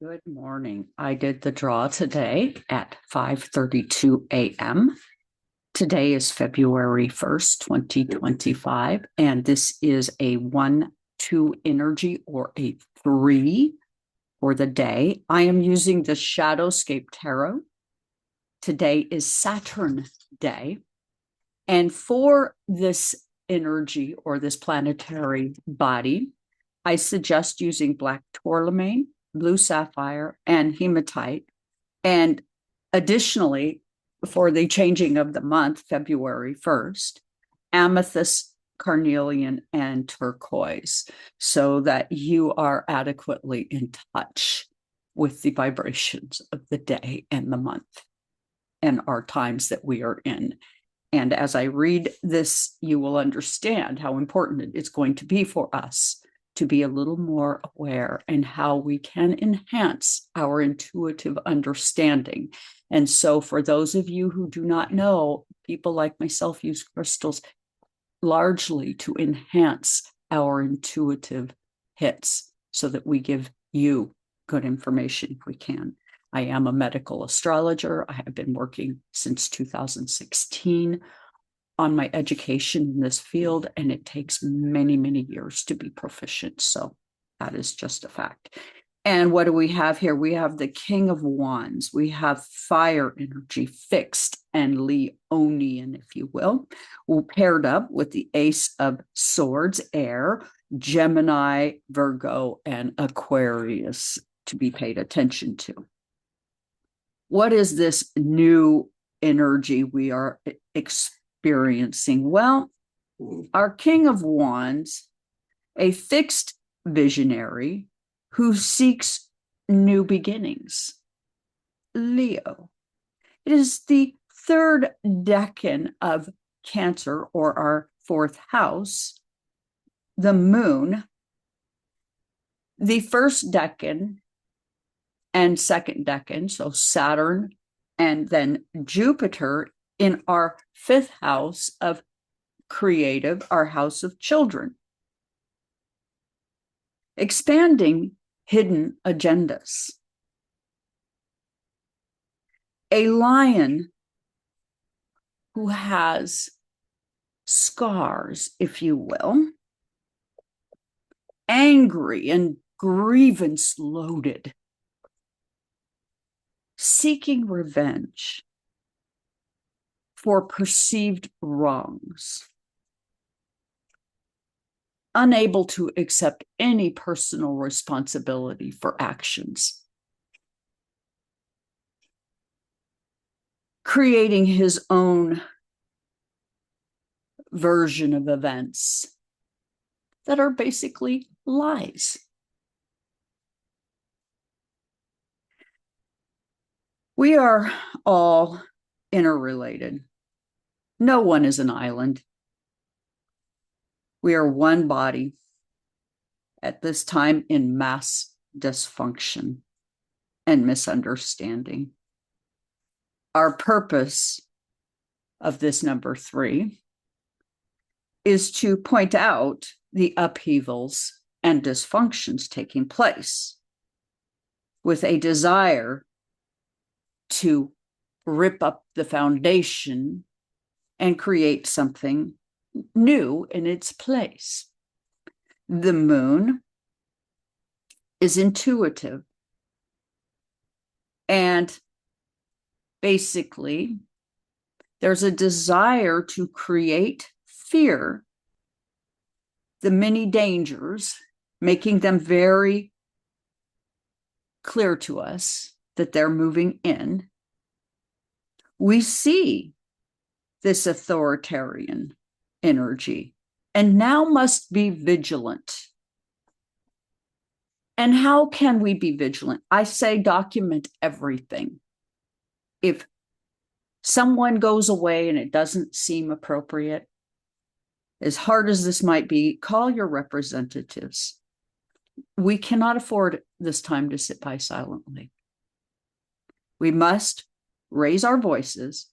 Good morning. I did the draw today at 5:32 a.m. Today is February 1st, 2025, and this is a 1-2 energy or a 3 for the day. I am using the Shadowscape Tarot. Today is Saturn Day, and for this energy or this planetary body, I suggest using black torlemagne, blue sapphire, and hematite. And additionally, for the changing of the month, February 1st, amethyst, carnelian, and turquoise, so that you are adequately in touch with the vibrations of the day and the month and our times that we are in. And as I read this, you will understand how important it's going to be for us to be a little more aware and how we can enhance our intuitive understanding. And so for those of you who do not know, people like myself use crystals largely to enhance our intuitive hits so that we give you good information if we can. I am a medical astrologer. I have been working since 2016 on my education in this field, and it takes many, many years to be proficient. So that is just a fact. And what do we have here? We have the King of Wands. We have fire energy, fixed and Leonian, if you will, paired up with the Ace of Swords, air, Gemini, Virgo, and Aquarius to be paid attention to. What is this new energy we are experiencing? Well, our King of Wands, a fixed visionary who seeks new beginnings. Leo. It is the third decan of Cancer, or our fourth house, the moon. The first decan and second decan, so Saturn and then Jupiter, in our fifth house of creative, our house of children. Expanding hidden agendas. A lion who has scars, if you will, angry and grievance loaded, seeking revenge for perceived wrongs, unable to accept any personal responsibility for actions, creating his own version of events that are basically lies. We are all interrelated. No one is an island. We are one body at this time in mass dysfunction and misunderstanding. Our purpose of this number 3 is to point out the upheavals and dysfunctions taking place with a desire to rip up the foundation and create something new in its place. The moon is intuitive, and basically there's a desire to create fear, the many dangers, making them very clear to us that they're moving in. We see this authoritarian energy and now must be vigilant. And how can we be vigilant? I say document everything. If someone goes away and it doesn't seem appropriate, as hard as this might be, call your representatives. We cannot afford this time to sit by silently. We must raise our voices,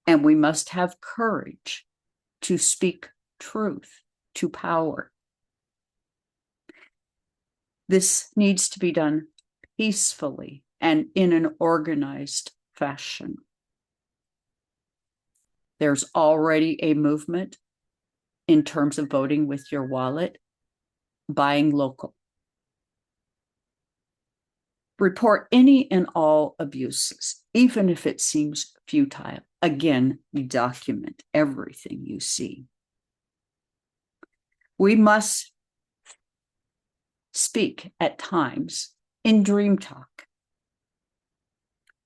and we must have courage to speak truth to power. This needs to be done peacefully and in an organized fashion. There's already a movement in terms of voting with your wallet, buying local. Report any and all abuses, even if it seems futile. Again, document everything you see. We must speak at times in dream talk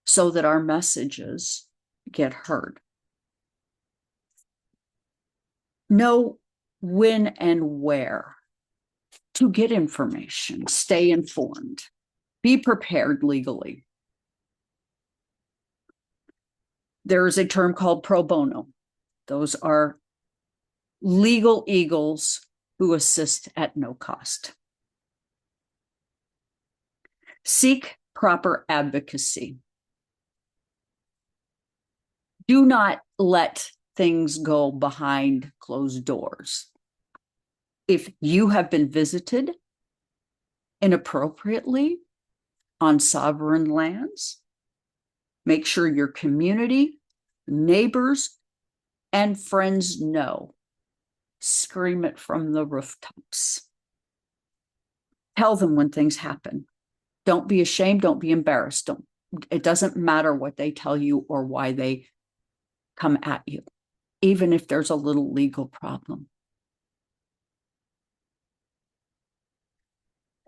so that our messages get heard. Know when and where to get information. Stay informed. Be prepared legally. There is a term called pro bono. Those are legal eagles who assist at no cost. Seek proper advocacy. Do not let things go behind closed doors. If you have been visited inappropriately on sovereign lands, make sure your community, neighbors, and friends know. Scream it from the rooftops. Tell them when things happen. Don't be ashamed. Don't be embarrassed. It doesn't matter what they tell you or why they come at you, even if there's a little legal problem.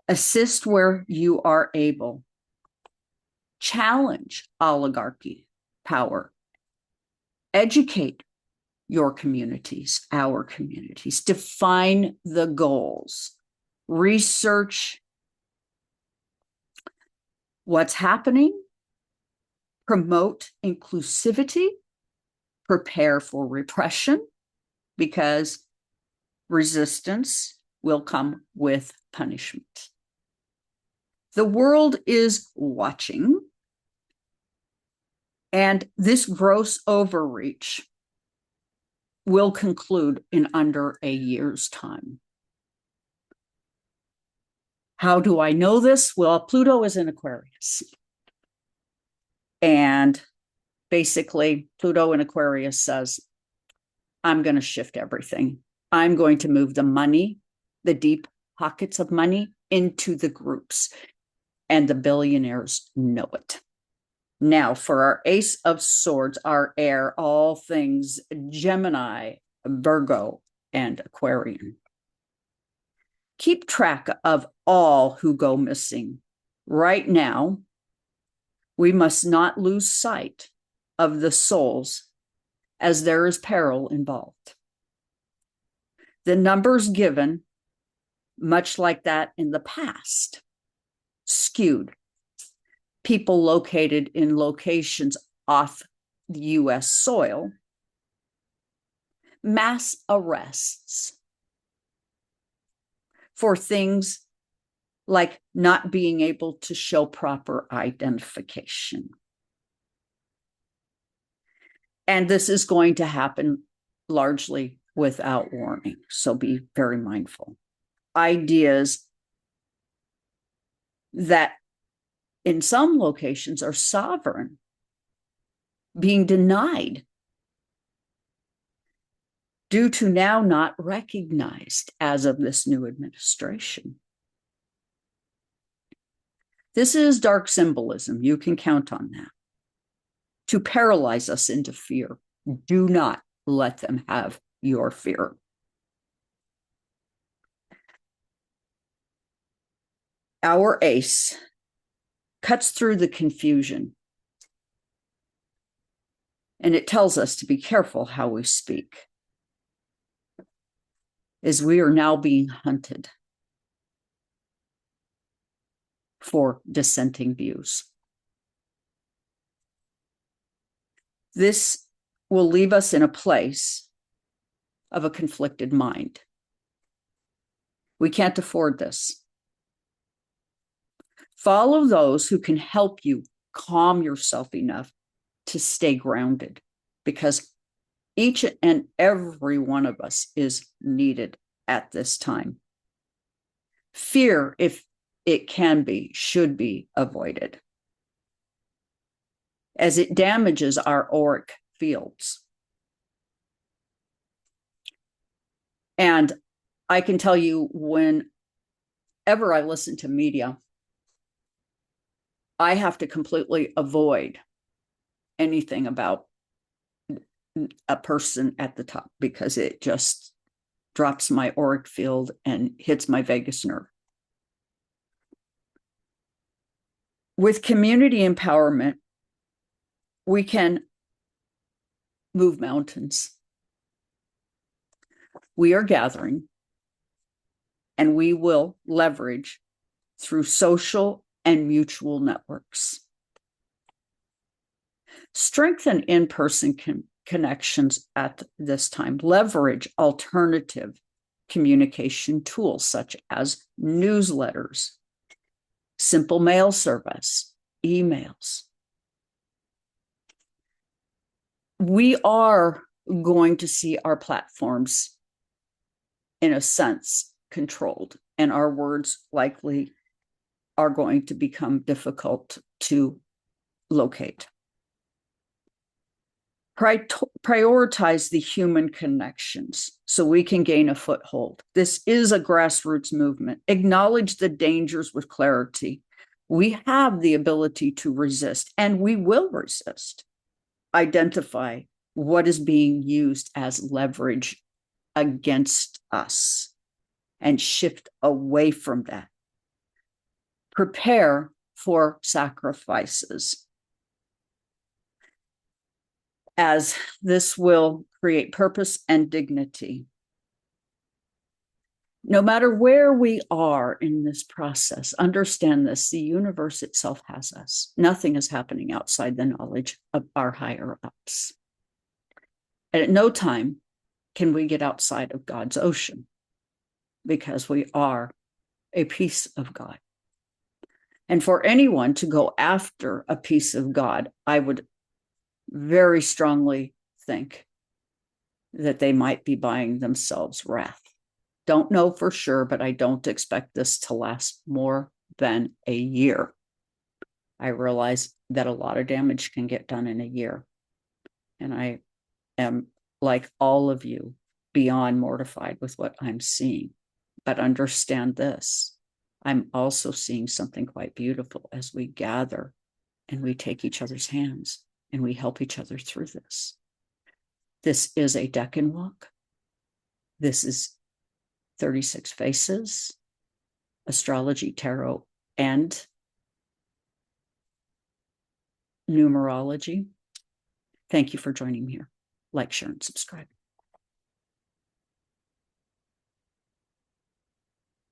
Assist where you are able. Challenge oligarchy power. Educate your communities, our communities. Define the goals. Research what's happening. Promote inclusivity. Prepare for repression, because resistance will come with punishment. The world is watching, and this gross overreach will conclude in under a year's time. How do I know this? Well, Pluto is in Aquarius. And basically, Pluto in Aquarius says, I'm going to shift everything. I'm going to move the money, the deep pockets of money, into the groups. And the billionaires know it. Now, for our Ace of Swords, our air, all things Gemini, Virgo, and Aquarian. Keep track of all who go missing. Right now, we must not lose sight of the souls, as there is peril involved. The numbers given, much like that in the past, skewed. People located in locations off the U.S. soil, mass arrests for things like not being able to show proper identification. And this is going to happen largely without warning, so be very mindful. Ideas that in some locations are sovereign, being denied due to now not recognized as of this new administration. This is dark symbolism. You can count on that. To paralyze us into fear. Do not let them have your fear. Our ace cuts through the confusion, and it tells us to be careful how we speak, as we are now being hunted for dissenting views. This will leave us in a place of a conflicted mind. We can't afford this. Follow those who can help you calm yourself enough to stay grounded, because each and every one of us is needed at this time. Fear, if it can be, should be avoided, as it damages our auric fields. And I can tell you, whenever I listen to media, I have to completely avoid anything about a person at the top, because it just drops my auric field and hits my vagus nerve. With community empowerment, we can move mountains. We are gathering, and we will leverage through social and mutual networks. Strengthen in-person connections at this time. Leverage alternative communication tools such as newsletters, simple mail service, emails. We are going to see our platforms, in a sense, controlled, and our words likely are going to become difficult to locate. Prioritize the human connections so we can gain a foothold. This is a grassroots movement. Acknowledge the dangers with clarity. We have the ability to resist, and we will resist. Identify what is being used as leverage against us and shift away from that. Prepare for sacrifices, as this will create purpose and dignity. No matter where we are in this process, understand this: the universe itself has us. Nothing is happening outside the knowledge of our higher ups. And at no time can we get outside of God's ocean, because we are a piece of God. And for anyone to go after a piece of God, I would very strongly think that they might be buying themselves wrath. Don't know for sure, but I don't expect this to last more than a year. I realize that a lot of damage can get done in a year. And I am, like all of you, beyond mortified with what I'm seeing. But understand this: I'm also seeing something quite beautiful as we gather and we take each other's hands and we help each other through this. This is a Decan walk. This is 36 faces, astrology, tarot, and numerology. Thank you for joining me here. Like, share, and subscribe.